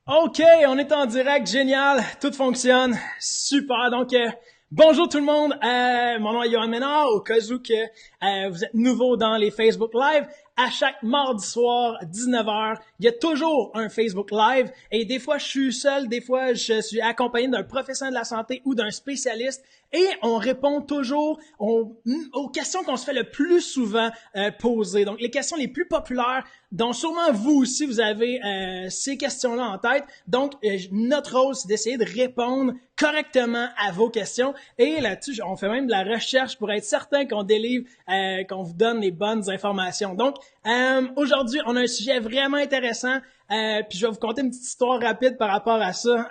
OK, on est en direct, génial, tout fonctionne, super. Donc, bonjour tout le monde, mon nom est Johan Ménard, au cas où que vous êtes nouveau dans les Facebook Live. À chaque mardi soir, 19h, il y a toujours un Facebook Live et des fois je suis seul, des fois je suis accompagné d'un professionnel de la santé ou d'un spécialiste et on répond toujours aux questions qu'on se fait le plus souvent poser. Donc les questions les plus populaires dont sûrement vous aussi vous avez ces questions-là en tête. Donc notre rôle c'est d'essayer de répondre correctement à vos questions et là-dessus on fait même de la recherche pour être certain qu'on délivre, qu'on vous donne les bonnes informations. Donc aujourd'hui, on a un sujet vraiment intéressant. Puis je vais vous conter une petite histoire rapide par rapport à ça.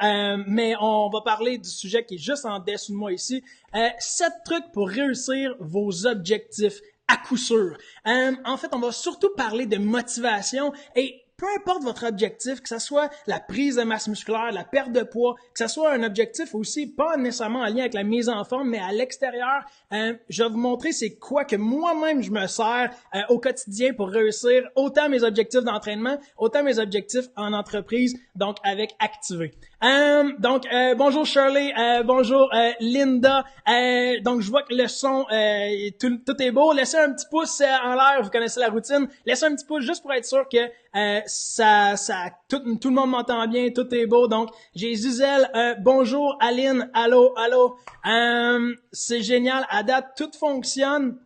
Mais on va parler du sujet qui est juste en dessous de moi ici. 7 trucs pour réussir vos objectifs à coup sûr. En fait, on va surtout parler de motivation et peu importe votre objectif, que ce soit la prise de masse musculaire, la perte de poids, que ce soit un objectif aussi pas nécessairement en lien avec la mise en forme, mais à l'extérieur, je vais vous montrer c'est quoi que moi-même je me sers au quotidien pour réussir autant mes objectifs d'entraînement, autant mes objectifs en entreprise, donc avec Activé. Bonjour Shirley, bonjour Linda. Donc je vois que le son, tout est beau. Laissez un petit pouce en l'air, vous connaissez la routine. Laissez un petit pouce juste pour être sûr que tout le monde m'entend bien, tout est beau. Donc j'ai Zuzel, bonjour Aline, allô, allô. C'est génial, à date tout fonctionne.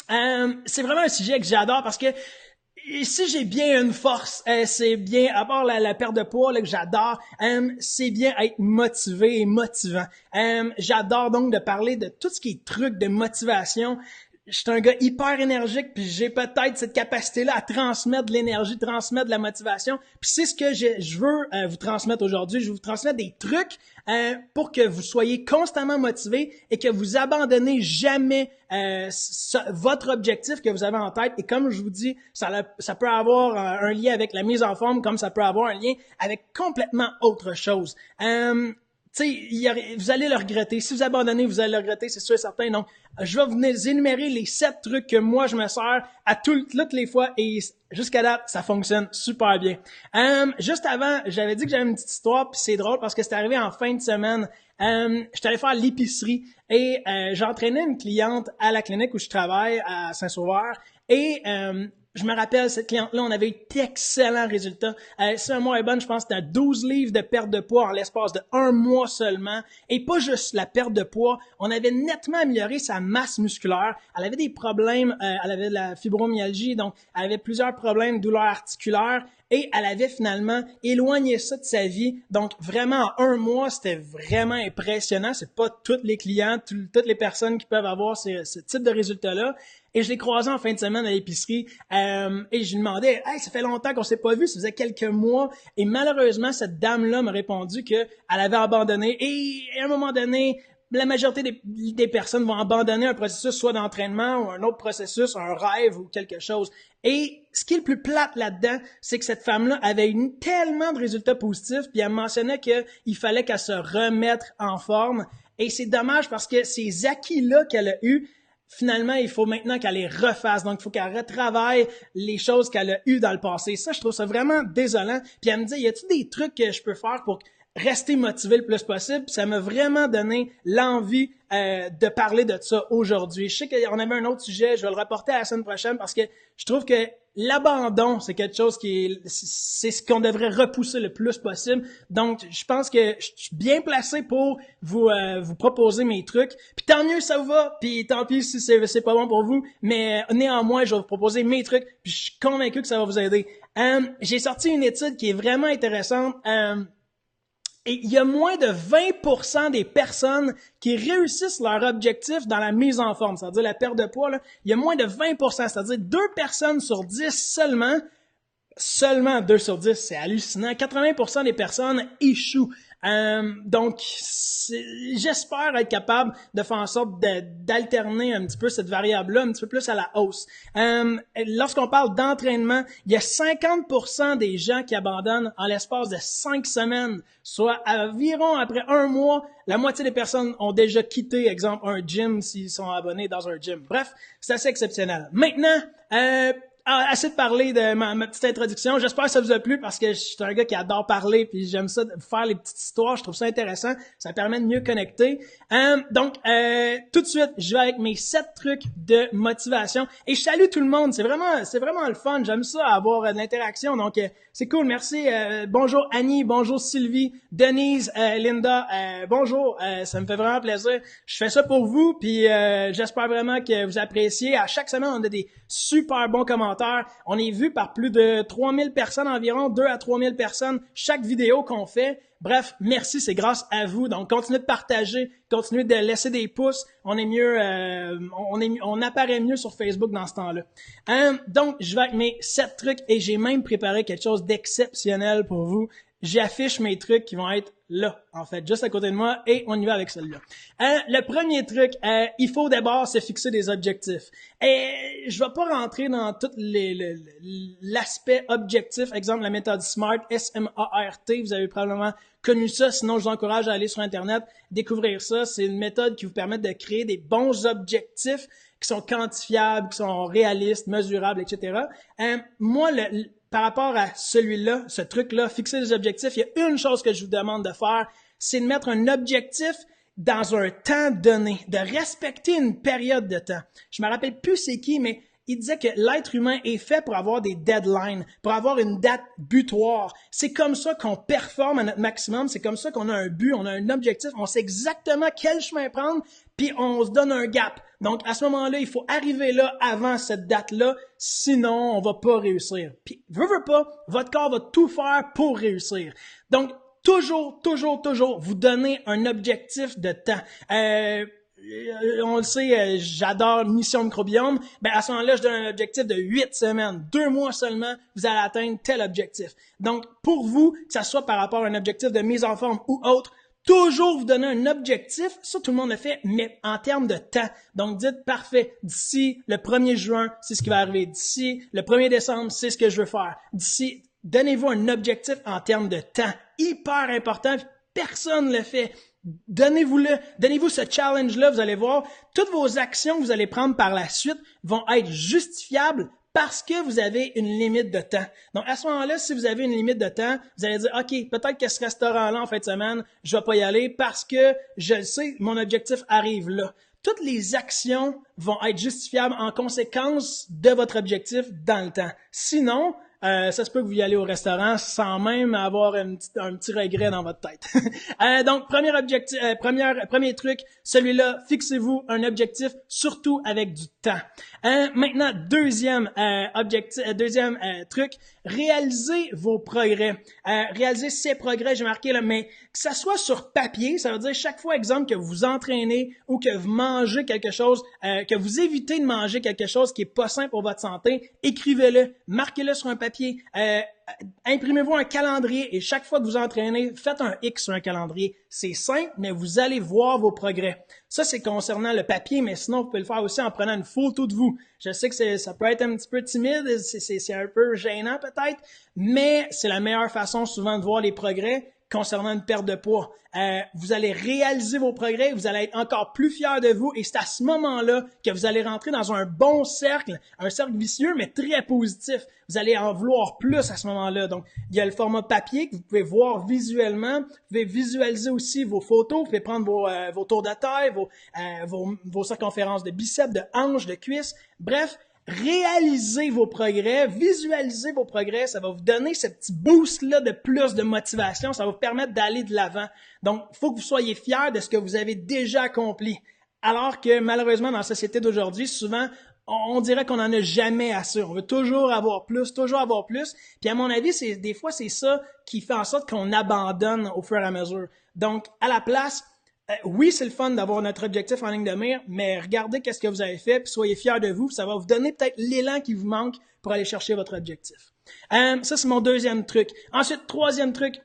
C'est vraiment un sujet que j'adore parce que si j'ai bien une force, c'est bien, à part la perte de poids là, que j'adore, c'est bien être motivé et motivant. J'adore donc de parler de tout ce qui est trucs de motivation. Je suis un gars hyper énergique, puis j'ai peut-être cette capacité-là à transmettre de l'énergie, transmettre de la motivation. Puis c'est ce que je veux vous transmettre aujourd'hui. Je veux vous transmettre des trucs pour que vous soyez constamment motivé et que vous abandonnez jamais votre objectif que vous avez en tête. Et comme je vous dis, ça peut avoir un lien avec la mise en forme, comme ça peut avoir un lien avec complètement autre chose. Vous allez le regretter. Si vous abandonnez, vous allez le regretter, c'est sûr et certain. Donc, je vais vous énumérer les 7 trucs que moi, je me sers à toutes les fois et jusqu'à date, ça fonctionne super bien. Juste avant, j'avais dit que j'avais une petite histoire, puis c'est drôle parce que c'est arrivé en fin de semaine. J'étais allé faire l'épicerie et j'entraînais une cliente à la clinique où je travaille à Saint-Sauveur et je me rappelle, cette cliente-là, on avait eu d'excellents résultats. Si un mois est bonne, je pense que c'était 12 livres de perte de poids en l'espace de 1 mois seulement. Et pas juste la perte de poids, on avait nettement amélioré sa masse musculaire. Elle avait des problèmes, elle avait de la fibromyalgie, donc elle avait plusieurs problèmes, douleurs articulaires. Et elle avait finalement éloigné ça de sa vie. Donc, vraiment, en 1 mois, c'était vraiment impressionnant. C'est pas tous les clients, toutes les personnes qui peuvent avoir ce type de résultats-là. Et je l'ai croisé en fin de semaine à l'épicerie et je lui demandais, hey, ça fait longtemps qu'on s'est pas vu, ça faisait quelques mois. Et malheureusement, cette dame-là m'a répondu qu'elle avait abandonné. Et à un moment donné, la majorité des personnes vont abandonner un processus soit d'entraînement ou un autre processus, un rêve ou quelque chose. Et ce qui est le plus plate là-dedans, c'est que cette femme-là avait eu tellement de résultats positifs, puis elle mentionnait qu'il fallait qu'elle se remette en forme. Et c'est dommage parce que ces acquis-là qu'elle a eus, finalement, il faut maintenant qu'elle les refasse. Donc, il faut qu'elle retravaille les choses qu'elle a eues dans le passé. Ça, je trouve ça vraiment désolant. Puis elle me dit, y a-t-il des trucs que je peux faire pour rester motivé le plus possible? Puis ça m'a vraiment donné l'envie de parler de ça aujourd'hui. Je sais qu'on avait un autre sujet, je vais le reporter à la semaine prochaine parce que je trouve que l'abandon, c'est quelque chose c'est ce qu'on devrait repousser le plus possible. Donc, je pense que je suis bien placé pour vous proposer mes trucs. Puis tant mieux ça vous va, puis tant pis si c'est pas bon pour vous, mais néanmoins, je vais vous proposer mes trucs, puis je suis convaincu que ça va vous aider. J'ai sorti une étude qui est vraiment intéressante. Et il y a moins de 20% des personnes qui réussissent leur objectif dans la mise en forme, c'est-à-dire la perte de poids. Là, il y a moins de 20%, c'est-à-dire 2 personnes sur 10 seulement 2 sur 10, c'est hallucinant. 80% des personnes échouent. Donc, j'espère être capable de faire en sorte d'alterner un petit peu cette variable-là, un petit peu plus à la hausse. Lorsqu'on parle d'entraînement, il y a 50% des gens qui abandonnent en l'espace de 5 semaines, soit environ après 1 mois, la moitié des personnes ont déjà quitté, exemple, un gym s'ils sont abonnés dans un gym. Bref, c'est assez exceptionnel. Maintenant, assez de parler de ma petite introduction. J'espère que ça vous a plu parce que je suis un gars qui adore parler puis j'aime ça, faire les petites histoires. Je trouve ça intéressant. Ça permet de mieux connecter. Donc, tout de suite, je vais avec mes 7 trucs de motivation. Et je salue tout le monde. C'est vraiment le fun. J'aime ça, avoir de l'interaction. Donc, c'est cool. Merci. Bonjour Annie. Bonjour Sylvie. Denise. Linda. Bonjour. Ça me fait vraiment plaisir. Je fais ça pour vous. Puis, j'espère vraiment que vous appréciez. À chaque semaine, on a des super bons commentaires. On est vu par plus de 3000 personnes environ, 2 à 3000 personnes chaque vidéo qu'on fait. Bref, merci, c'est grâce à vous. Donc, continuez de partager, continuez de laisser des pouces. On est mieux, on apparaît mieux sur Facebook dans ce temps-là. Donc, je vais avec mes 7 trucs et j'ai même préparé quelque chose d'exceptionnel pour vous. J'affiche mes trucs qui vont être là, en fait, juste à côté de moi, et on y va avec celle-là. Le premier truc, il faut d'abord se fixer des objectifs. Et je vais pas rentrer dans tout l'aspect objectif, exemple la méthode SMART, S-M-A-R-T, vous avez probablement connu ça, sinon je vous encourage à aller sur Internet, découvrir ça. C'est une méthode qui vous permet de créer des bons objectifs qui sont quantifiables, qui sont réalistes, mesurables, etc. Moi, par rapport à celui-là, ce truc-là, fixer des objectifs, il y a une chose que je vous demande de faire, c'est de mettre un objectif dans un temps donné, de respecter une période de temps. Je me rappelle plus c'est qui, mais il disait que l'être humain est fait pour avoir des deadlines, pour avoir une date butoir. C'est comme ça qu'on performe à notre maximum, c'est comme ça qu'on a un but, on a un objectif, on sait exactement quel chemin prendre, puis on se donne un gap. Donc, à ce moment-là, il faut arriver là avant cette date-là, sinon on va pas réussir. Puis, veux pas, votre corps va tout faire pour réussir. Donc, toujours, vous donner un objectif de temps. On le sait, j'adore Mission Microbiome. Ben, à ce moment-là, je donne un objectif de 8 semaines. 2 mois seulement, vous allez atteindre tel objectif. Donc, pour vous, que ça soit par rapport à un objectif de mise en forme ou autre, toujours vous donner un objectif, ça tout le monde le fait, mais en termes de temps. Donc dites, parfait, d'ici le 1er juin, c'est ce qui va arriver. D'ici le 1er décembre, c'est ce que je veux faire. D'ici, donnez-vous un objectif en termes de temps. Hyper important, personne ne le fait. Donnez-vous ce challenge-là, vous allez voir, toutes vos actions que vous allez prendre par la suite vont être justifiables parce que vous avez une limite de temps. Donc, à ce moment-là, si vous avez une limite de temps, vous allez dire, OK, peut-être que ce restaurant-là, en fin de semaine, je vais pas y aller parce que je le sais, mon objectif arrive là. Toutes les actions vont être justifiables en conséquence de votre objectif dans le temps. Sinon, ça se peut que vous y allez au restaurant sans même avoir un petit regret dans votre tête. Donc, premier truc, celui-là, fixez-vous un objectif, surtout avec du temps. Maintenant, deuxième truc, réalisez vos progrès. Réalisez ces progrès, j'ai marqué là, mais que ça soit sur papier, ça veut dire chaque fois, exemple, que vous entraînez ou que vous mangez quelque chose, que vous évitez de manger quelque chose qui est pas sain pour votre santé, écrivez-le, marquez-le sur un papier. Imprimez-vous un calendrier et chaque fois que vous entraînez, faites un X sur un calendrier. C'est simple, mais vous allez voir vos progrès. Ça, c'est concernant le papier, mais sinon, vous pouvez le faire aussi en prenant une photo de vous. Je sais que ça peut être un petit peu timide, c'est un peu gênant peut-être, mais c'est la meilleure façon souvent de voir les progrès concernant une perte de poids. Vous allez réaliser vos progrès, vous allez être encore plus fiers de vous et c'est à ce moment-là que vous allez rentrer dans un bon cercle, un cercle vicieux mais très positif. Vous allez en vouloir plus à ce moment-là. Donc, il y a le format papier que vous pouvez voir visuellement. Vous pouvez visualiser aussi vos photos. Vous pouvez prendre vos tours de taille, vos circonférences de biceps, de hanches, de cuisses. Bref, réalisez vos progrès, visualisez vos progrès, ça va vous donner ce petit boost-là de plus de motivation, ça va vous permettre d'aller de l'avant. Donc, il faut que vous soyez fiers de ce que vous avez déjà accompli. Alors que malheureusement, dans la société d'aujourd'hui, souvent, on dirait qu'on n'en a jamais assez. On veut toujours avoir plus. Puis à mon avis, des fois, c'est ça qui fait en sorte qu'on abandonne au fur et à mesure. Donc, à la place, oui, c'est le fun d'avoir notre objectif en ligne de mire, mais regardez qu'est-ce que vous avez fait, puis soyez fiers de vous, ça va vous donner peut-être l'élan qui vous manque pour aller chercher votre objectif. Ça, c'est mon deuxième truc. Ensuite, troisième truc,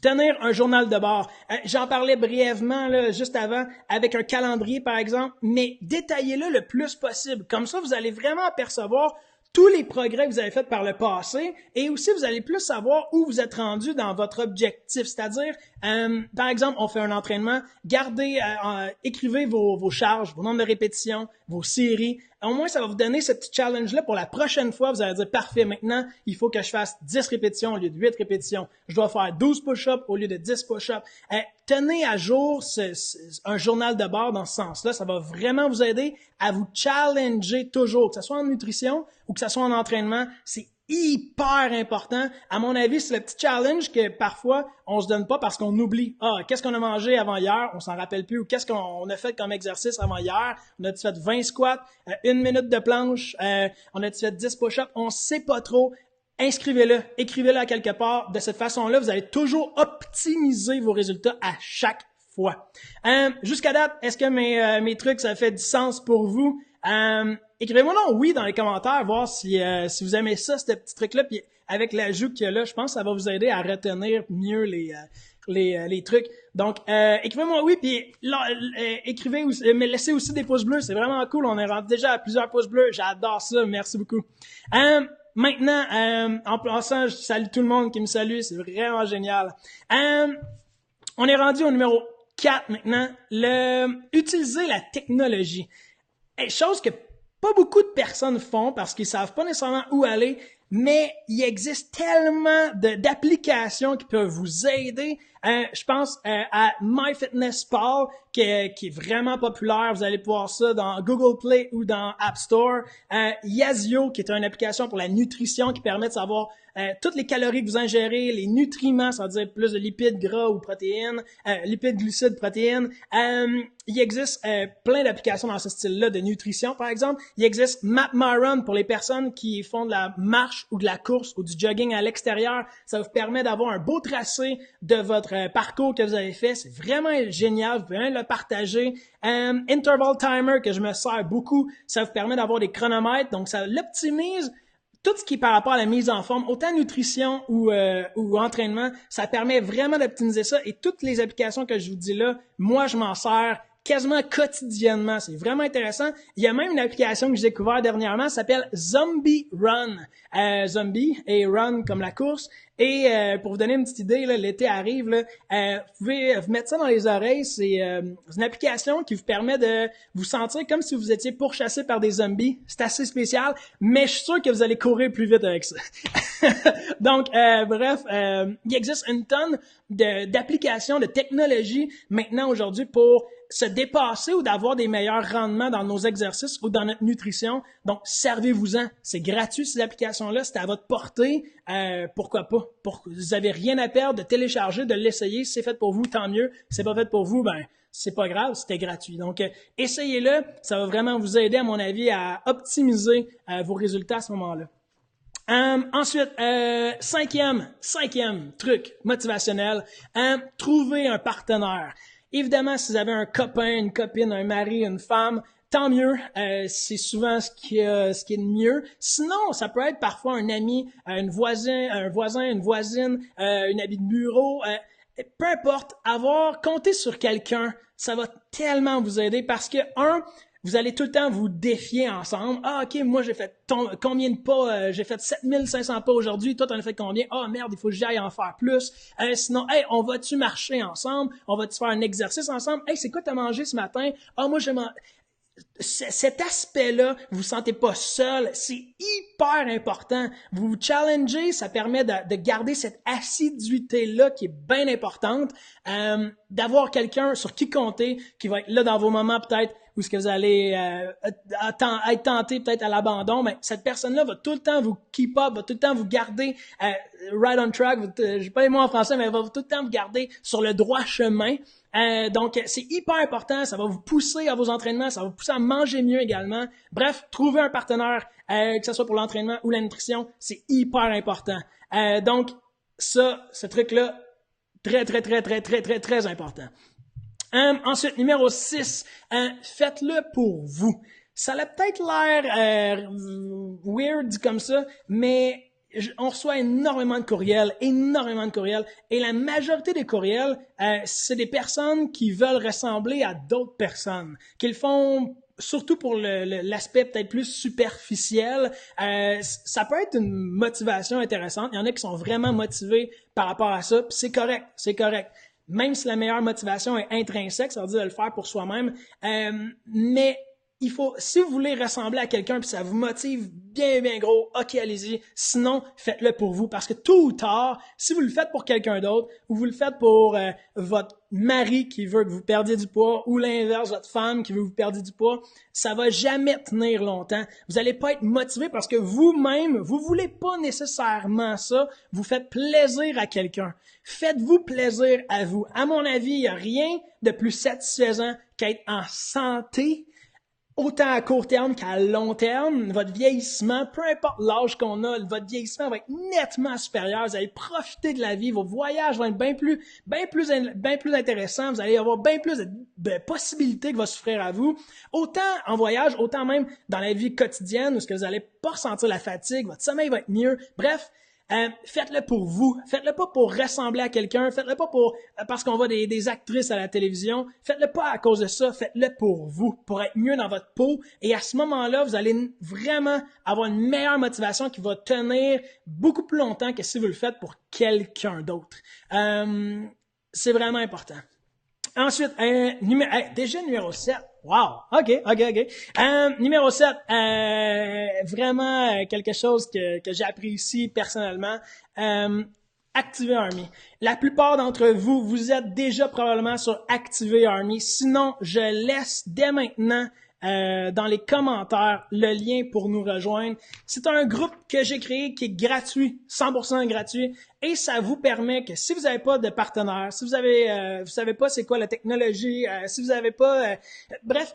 tenir un journal de bord. J'en parlais brièvement là, juste avant, avec un calendrier par exemple, mais détaillez-le le plus possible. Comme ça, vous allez vraiment apercevoir tous les progrès que vous avez faits par le passé et aussi vous allez plus savoir où vous êtes rendu dans votre objectif. C'est-à-dire, par exemple, on fait un entraînement, écrivez vos charges, vos nombres de répétitions, vos séries. au moins, ça va vous donner ce petit challenge-là pour la prochaine fois. Vous allez dire, parfait, maintenant, il faut que je fasse 10 répétitions au lieu de 8 répétitions. Je dois faire 12 push-ups au lieu de 10 push-ups. Tenez à jour un journal de bord dans ce sens-là. Ça va vraiment vous aider à vous challenger toujours, que ce soit en nutrition ou que ce soit en entraînement. C'est hyper important. À mon avis, c'est le petit challenge que parfois on se donne pas parce qu'on oublie. Ah, qu'est-ce qu'on a mangé avant hier? On s'en rappelle plus. Ou qu'est-ce qu'on a fait comme exercice avant hier? On a-tu fait 20 squats, 1 minute de planche, on a-tu fait 10 push-ups? On sait pas trop. Inscrivez-le, écrivez-le à quelque part. De cette façon-là, vous allez toujours optimiser vos résultats à chaque fois. Jusqu'à date, est-ce que mes trucs, ça fait du sens pour vous? Écrivez-moi non oui dans les commentaires, voir si vous aimez ça, ce petit truc-là. Puis avec l'ajout qu'il y a là, je pense que ça va vous aider à retenir mieux les trucs. Donc, écrivez-moi oui, puis écrivez aussi, mais laissez aussi des pouces bleus. C'est vraiment cool. On est rendu déjà à plusieurs pouces bleus. J'adore ça. Merci beaucoup. Maintenant, en passant, je salue tout le monde qui me salue. C'est vraiment génial. On est rendu au numéro 4 maintenant. Utiliser la technologie. Chose que pas beaucoup de personnes font parce qu'ils savent pas nécessairement où aller, mais il existe tellement d'applications qui peuvent vous aider. Je pense à MyFitnessPal qui est vraiment populaire. Vous allez pouvoir ça dans Google Play ou dans App Store. Yazio qui est une application pour la nutrition qui permet de savoir toutes les calories que vous ingérez, les nutriments, ça veut dire plus de lipides, gras ou protéines, lipides, glucides, protéines. Il existe plein d'applications dans ce style-là de nutrition, par exemple. Il existe MapMyRun pour les personnes qui font de la marche ou de la course ou du jogging à l'extérieur. Ça vous permet d'avoir un beau tracé de votre parcours que vous avez fait. C'est vraiment génial. Vous pouvez même le partager. Interval Timer que je me sers beaucoup. Ça vous permet d'avoir des chronomètres. Donc, ça l'optimise. Tout ce qui est par rapport à la mise en forme, autant nutrition ou entraînement, ça permet vraiment d'optimiser ça. Et toutes les applications que je vous dis là, moi, je m'en sers quasiment quotidiennement. C'est vraiment intéressant. Il y a même une application que j'ai découvert dernièrement, ça s'appelle Zombie Run. Zombie et Run comme la course. Et pour vous donner une petite idée, là, l'été arrive, là, vous pouvez vous mettre ça dans les oreilles. C'est une application qui vous permet de vous sentir comme si vous étiez pourchassé par des zombies. C'est assez spécial, mais je suis sûr que vous allez courir plus vite avec ça. Donc, bref, il existe une tonne d'applications, de technologies maintenant aujourd'hui pour se dépasser ou d'avoir des meilleurs rendements dans nos exercices ou dans notre nutrition. Donc, servez-vous-en. C'est gratuit, ces applications-là. C'est à votre portée. Pourquoi pas? Vous avez rien à perdre de télécharger, de l'essayer. Si c'est fait pour vous, tant mieux. Si c'est pas fait pour vous, ben, c'est pas grave, c'était gratuit. Donc, essayez-le. Ça va vraiment vous aider, à mon avis, à optimiser vos résultats à ce moment-là. Ensuite, cinquième truc motivationnel, trouver un partenaire. Évidemment, si vous avez un copain, une copine, un mari, une femme, tant mieux. C'est souvent ce qui est de mieux. Sinon, ça peut être parfois un ami, un voisin, une voisine, une amie de bureau. Peu importe, compter sur quelqu'un, ça va tellement vous aider parce que, vous allez tout le temps vous défier ensemble. Ah, OK, moi, j'ai fait combien de pas? J'ai fait 7500 pas aujourd'hui. Toi, t'en as fait combien? Ah, merde, il faut que j'aille en faire plus. Sinon, hey, on va-tu marcher ensemble? On va-tu faire un exercice ensemble? Hey, c'est quoi t'as mangé ce matin? Ah, moi, j'ai mangé... Cet aspect-là, vous vous sentez pas seul, c'est hyper important. Vous vous challengez, ça permet de garder cette assiduité-là qui est bien importante, d'avoir quelqu'un sur qui compter, qui va être là dans vos moments peut-être où est-ce que vous allez être tenté peut-être à l'abandon, mais cette personne-là va tout le temps vous keep up, va tout le temps vous garder right on track, j'ai pas les mots en français, mais elle va tout le temps vous garder sur le droit chemin. Donc, c'est hyper important, ça va vous pousser à vos entraînements, ça va vous pousser à manger mieux également. Bref, trouver un partenaire, que ce soit pour l'entraînement ou la nutrition, c'est hyper important. Donc, ce truc-là, très important. Ensuite, numéro 6, faites-le pour vous. Ça a peut-être l'air weird dit comme ça, mais on reçoit énormément de courriels, et la majorité des courriels, c'est des personnes qui veulent ressembler à d'autres personnes, qu'ils font surtout pour l'aspect peut-être plus superficiel. Ça peut être une motivation intéressante. Il y en a qui sont vraiment motivés par rapport à ça, puis c'est correct. Même si la meilleure motivation est intrinsèque, ça veut dire de le faire pour soi-même, mais si vous voulez ressembler à quelqu'un puis ça vous motive bien, bien gros, ok, allez-y. Sinon, faites-le pour vous parce que tôt ou tard, si vous le faites pour quelqu'un d'autre ou vous le faites pour votre mari qui veut que vous perdiez du poids ou l'inverse, votre femme qui veut que vous perdiez du poids, ça va jamais tenir longtemps. Vous allez pas être motivé parce que vous-même, vous voulez pas nécessairement ça. Vous faites plaisir à quelqu'un. Faites-vous plaisir à vous. À mon avis, il n'y a rien de plus satisfaisant qu'être en santé, autant à court terme qu'à long terme. Votre vieillissement, peu importe l'âge qu'on a, votre vieillissement va être nettement supérieur. Vous allez profiter de la vie. Vos voyages vont être bien plus intéressants. Vous allez avoir bien plus de possibilités que va s'offrir à vous. Autant en voyage, autant même dans la vie quotidienne où ce que vous n'allez pas ressentir la fatigue. Votre sommeil va être mieux. Bref, faites-le pour vous. Faites-le pas pour ressembler à quelqu'un. Faites-le pas parce qu'on voit des actrices à la télévision. Faites-le pas à cause de ça. Faites-le pour vous, pour être mieux dans votre peau. Et à ce moment-là, vous allez vraiment avoir une meilleure motivation qui va tenir beaucoup plus longtemps que si vous le faites pour quelqu'un d'autre. C'est vraiment important. Ensuite, déjà numéro 7. Wow! OK. Numéro 7, vraiment quelque chose que j'apprécie personnellement. Activer Army. La plupart d'entre vous, vous êtes déjà probablement sur Activer Army. Sinon, je laisse dès maintenant dans les commentaires le lien pour nous rejoindre. C'est un groupe que j'ai créé qui est gratuit, 100% gratuit, et ça vous permet que si vous n'avez pas de partenaire, si vous savez pas c'est quoi la technologie, si vous n'avez pas, bref,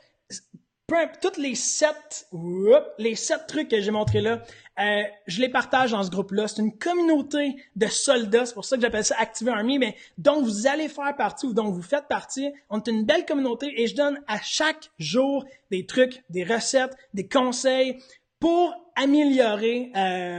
toutes les 7 trucs que j'ai montrés là, je les partage dans ce groupe-là. C'est une communauté de soldats, c'est pour ça que j'appelle ça Activer Army, mais dont vous allez faire partie ou dont vous faites partie. On est une belle communauté et je donne à chaque jour des trucs, des recettes, des conseils pour améliorer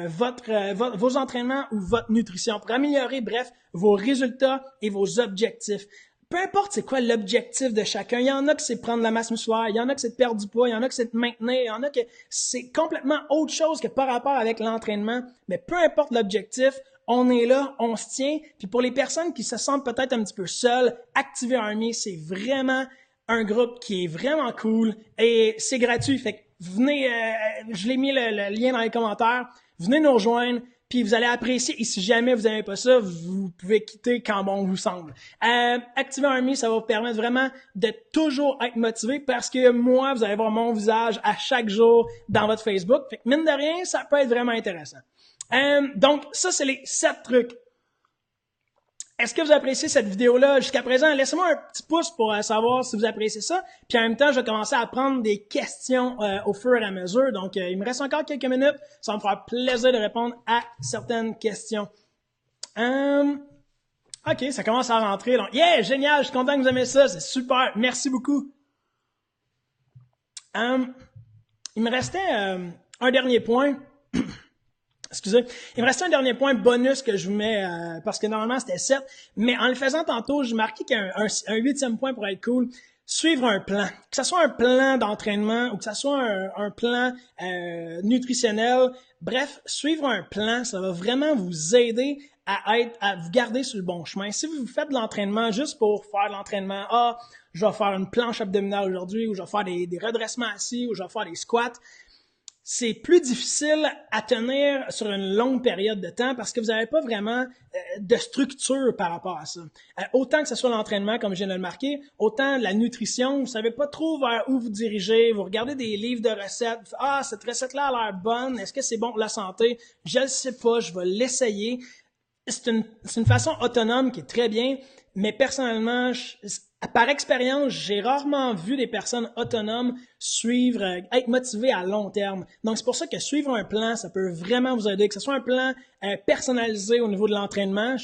vos entraînements ou votre nutrition, pour améliorer, bref, vos résultats et vos objectifs. Peu importe c'est quoi l'objectif de chacun, il y en a que c'est prendre la masse musculaire, il y en a que c'est de perdre du poids, il y en a que c'est de maintenir, il y en a que c'est complètement autre chose que par rapport avec l'entraînement, mais peu importe l'objectif, on est là, on se tient, puis pour les personnes qui se sentent peut-être un petit peu seules, Activer Army, c'est vraiment un groupe qui est vraiment cool et c'est gratuit, fait que venez, je l'ai mis le lien dans les commentaires, venez nous rejoindre, puis vous allez apprécier. Et si jamais vous n'aimez pas ça, vous pouvez quitter quand bon vous semble. Activer Army, ça va vous permettre vraiment de toujours être motivé parce que moi, vous allez voir mon visage à chaque jour dans votre Facebook. Fait que mine de rien, ça peut être vraiment intéressant. Donc, ça, c'est les 7 trucs. Est-ce que vous appréciez cette vidéo-là jusqu'à présent? Laissez-moi un petit pouce pour savoir si vous appréciez ça. Puis en même temps, je vais commencer à prendre des questions au fur et à mesure. Donc, il me reste encore quelques minutes. Ça va me faire plaisir de répondre à certaines questions. OK, ça commence à rentrer. Donc, yeah, génial, je suis content que vous aimez ça. C'est super. Merci beaucoup. Il me restait un dernier point. Excusez. Il me restait un dernier point bonus que je vous mets, parce que normalement c'était 7, mais en le faisant tantôt, j'ai marqué qu'un 8e point pour être cool, suivre un plan. Que ce soit un plan d'entraînement ou que ce soit un plan nutritionnel, bref, suivre un plan, ça va vraiment vous aider à vous garder sur le bon chemin. Si vous faites de l'entraînement juste pour faire de l'entraînement, je vais faire une planche abdominale aujourd'hui, ou je vais faire des redressements assis, ou je vais faire des squats, c'est plus difficile à tenir sur une longue période de temps parce que vous n'avez pas vraiment de structure par rapport à ça. Autant que ce soit l'entraînement, comme je viens de le marquer, autant la nutrition, vous savez pas trop vers où vous dirigez, vous regardez des livres de recettes, cette recette-là a l'air bonne, est-ce que c'est bon pour la santé? Je ne sais pas, je vais l'essayer. C'est une façon autonome qui est très bien, mais personnellement, par expérience, j'ai rarement vu des personnes autonomes être motivées à long terme. Donc, c'est pour ça que suivre un plan, ça peut vraiment vous aider. Que ce soit un plan personnalisé au niveau de l'entraînement.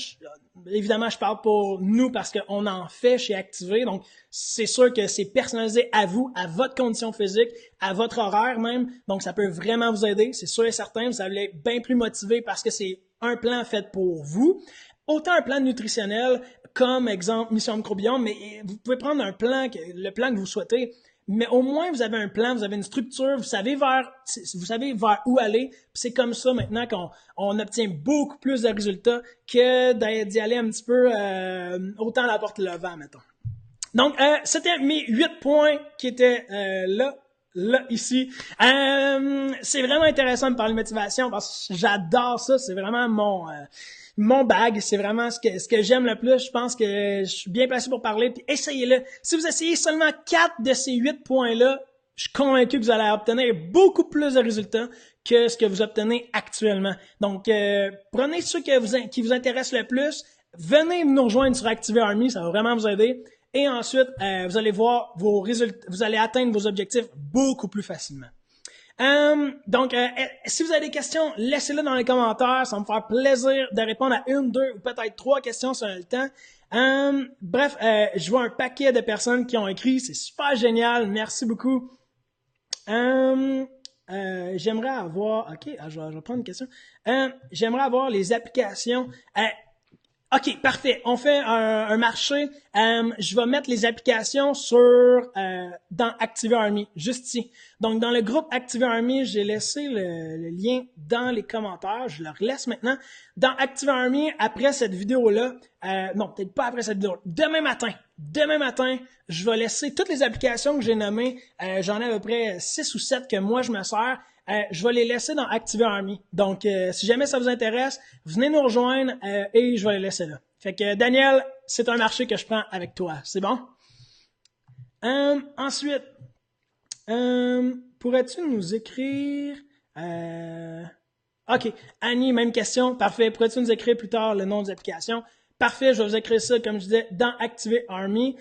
Évidemment, je parle pour nous parce qu'on en fait chez Activer. Donc, c'est sûr que c'est personnalisé à vous, à votre condition physique, à votre horaire même. Donc, ça peut vraiment vous aider. C'est sûr et certain, vous allez être bien plus motivé parce que c'est un plan fait pour vous. Autant un plan nutritionnel, comme exemple Mission Microbiome, mais vous pouvez prendre le plan que vous souhaitez, mais au moins vous avez un plan, vous avez une structure, vous savez vers où aller, puis c'est comme ça maintenant qu'on obtient beaucoup plus de résultats que d'y aller un petit peu autant la porte le vent, mettons. Donc, c'était mes 8 points qui étaient là. là, ici. C'est vraiment intéressant de parler de motivation parce que j'adore ça. C'est vraiment mon bag. C'est vraiment ce que j'aime le plus. Je pense que je suis bien placé pour parler. Puis essayez-le. Si vous essayez seulement 4 de ces 8 points-là, je suis convaincu que vous allez obtenir beaucoup plus de résultats que ce que vous obtenez actuellement. Donc, prenez ceux qui vous intéressent le plus. Venez nous rejoindre sur ActiveArmy. Ça va vraiment vous aider. Et ensuite, vous allez voir vos résultats, vous allez atteindre vos objectifs beaucoup plus facilement. Donc, si vous avez des questions, laissez-les dans les commentaires. Ça va me faire plaisir de répondre à 1, 2 ou peut-être 3 questions sur le temps. Bref, je vois un paquet de personnes qui ont écrit. C'est super génial. Merci beaucoup. J'aimerais avoir... OK, je vais prendre une question. J'aimerais avoir les applications... OK, parfait. On fait un marché. Je vais mettre les applications dans ActiveArmy, juste ici. Donc, dans le groupe ActiveArmy, j'ai laissé le lien dans les commentaires. Je le relaisse maintenant. Dans ActiveArmy, après cette vidéo-là, non, peut-être pas après cette vidéo. Demain matin, je vais laisser toutes les applications que j'ai nommées. J'en ai à peu près 6 ou 7 que moi, je me sers. Je vais les laisser dans ActiveArmy. Donc, si jamais ça vous intéresse, venez nous rejoindre et je vais les laisser là. Fait que, Daniel, c'est un marché que je prends avec toi. C'est bon? Ensuite, pourrais-tu nous écrire... OK. Annie, même question. Parfait. Pourrais-tu nous écrire plus tard le nom des applications? Parfait. Je vais vous écrire ça, comme je disais, dans ActiveArmy.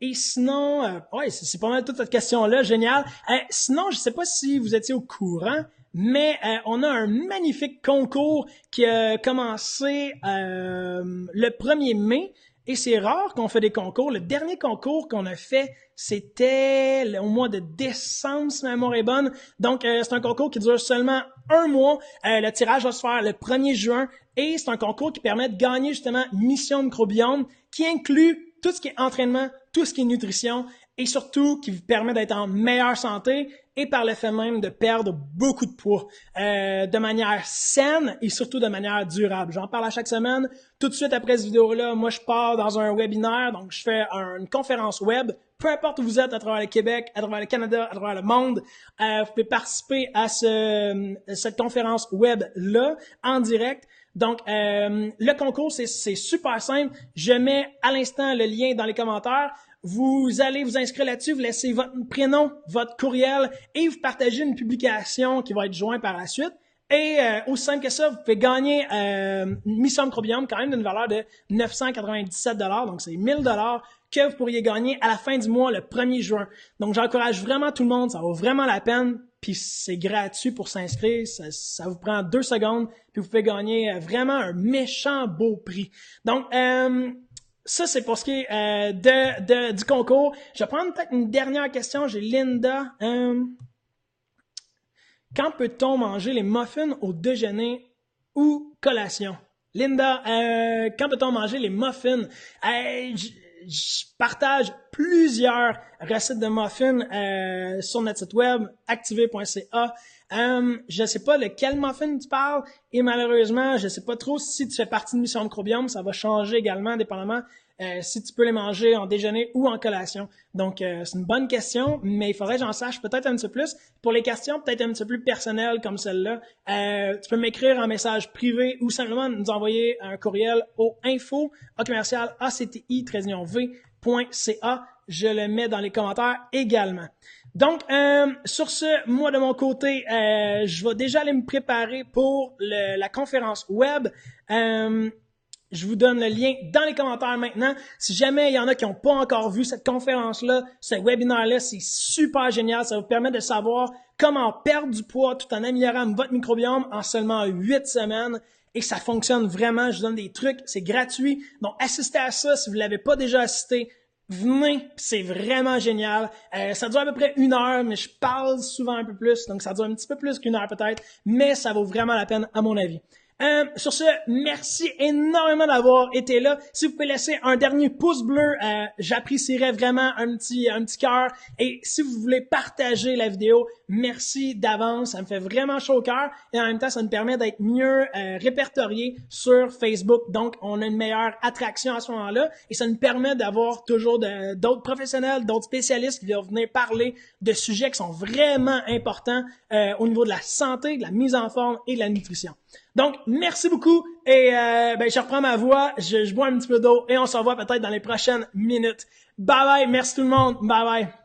Et sinon, ouais, c'est pas mal toute cette question-là, génial. Sinon, je sais pas si vous étiez au courant, mais on a un magnifique concours qui a commencé le 1er mai. Et c'est rare qu'on fait des concours. Le dernier concours qu'on a fait, c'était au mois de décembre, si ma mémoire est bonne. Donc, c'est un concours qui dure seulement un mois. Le tirage va se faire le 1er juin. Et c'est un concours qui permet de gagner justement Mission Microbiome, qui inclut tout ce qui est entraînement, tout ce qui est nutrition et surtout qui vous permet d'être en meilleure santé et par le fait même de perdre beaucoup de poids de manière saine et surtout de manière durable. J'en parle à chaque semaine. Tout de suite après cette vidéo-là, moi je pars dans un webinaire, donc je fais une conférence web. Peu importe où vous êtes à travers le Québec, à travers le Canada, à travers le monde, vous pouvez participer à cette conférence web-là en direct. Donc, le concours, c'est super simple. Je mets à l'instant le lien dans les commentaires. Vous allez vous inscrire là-dessus, vous laissez votre prénom, votre courriel et vous partagez une publication qui va être jointe par la suite. Et aussi simple que ça, vous pouvez gagner Mission Microbiome quand même d'une valeur de 997 $. Donc, c'est 1000 $ que vous pourriez gagner à la fin du mois, le 1er juin. Donc, j'encourage vraiment tout le monde. Ça vaut vraiment la peine. Puis, c'est gratuit pour s'inscrire. Ça vous prend 2 secondes. Puis, vous pouvez gagner vraiment un méchant beau prix. Donc, ça, c'est pour ce qui est du concours. Je vais prendre peut-être une dernière question. J'ai Linda. Quand peut-on manger les muffins au déjeuner ou collation? Linda, quand peut-on manger les muffins? Je partage plusieurs recettes de muffins sur notre site web, activer.ca. Je ne sais pas lequel muffin tu parles et malheureusement, je ne sais pas trop si tu fais partie de Mission Microbiome. Ça va changer également, dépendamment si tu peux les manger en déjeuner ou en collation. Donc, c'est une bonne question, mais il faudrait que j'en sache peut-être un petit peu plus. Pour les questions peut-être un petit peu plus personnelles comme celle-là, tu peux m'écrire en message privé ou simplement nous envoyer un courriel au info@acti-v.ca. Je le mets dans les commentaires également. Donc, sur ce, moi de mon côté, je vais déjà aller me préparer pour la conférence web. Je vous donne le lien dans les commentaires maintenant. Si jamais il y en a qui n'ont pas encore vu cette conférence-là, ce webinaire-là, c'est super génial. Ça vous permet de savoir comment perdre du poids tout en améliorant votre microbiome en seulement 8 semaines. Et ça fonctionne vraiment. Je vous donne des trucs. C'est gratuit. Donc, assistez à ça si vous ne l'avez pas déjà assisté. Venez, c'est vraiment génial. Ça dure à peu près 1 heure, mais je parle souvent un peu plus. Donc, ça dure un petit peu plus qu'1 heure peut-être. Mais ça vaut vraiment la peine à mon avis. Sur ce, merci énormément d'avoir été là. Si vous pouvez laisser un dernier pouce bleu, j'apprécierais vraiment un petit cœur. Et si vous voulez partager la vidéo, merci d'avance. Ça me fait vraiment chaud au cœur et en même temps, ça nous permet d'être mieux répertoriés sur Facebook. Donc, on a une meilleure attraction à ce moment-là et ça nous permet d'avoir toujours d'autres professionnels, d'autres spécialistes qui vont venir parler de sujets qui sont vraiment importants au niveau de la santé, de la mise en forme et de la nutrition. Donc, merci beaucoup et je reprends ma voix, je bois un petit peu d'eau et on se revoit peut-être dans les prochaines minutes. Bye bye, merci tout le monde, bye bye.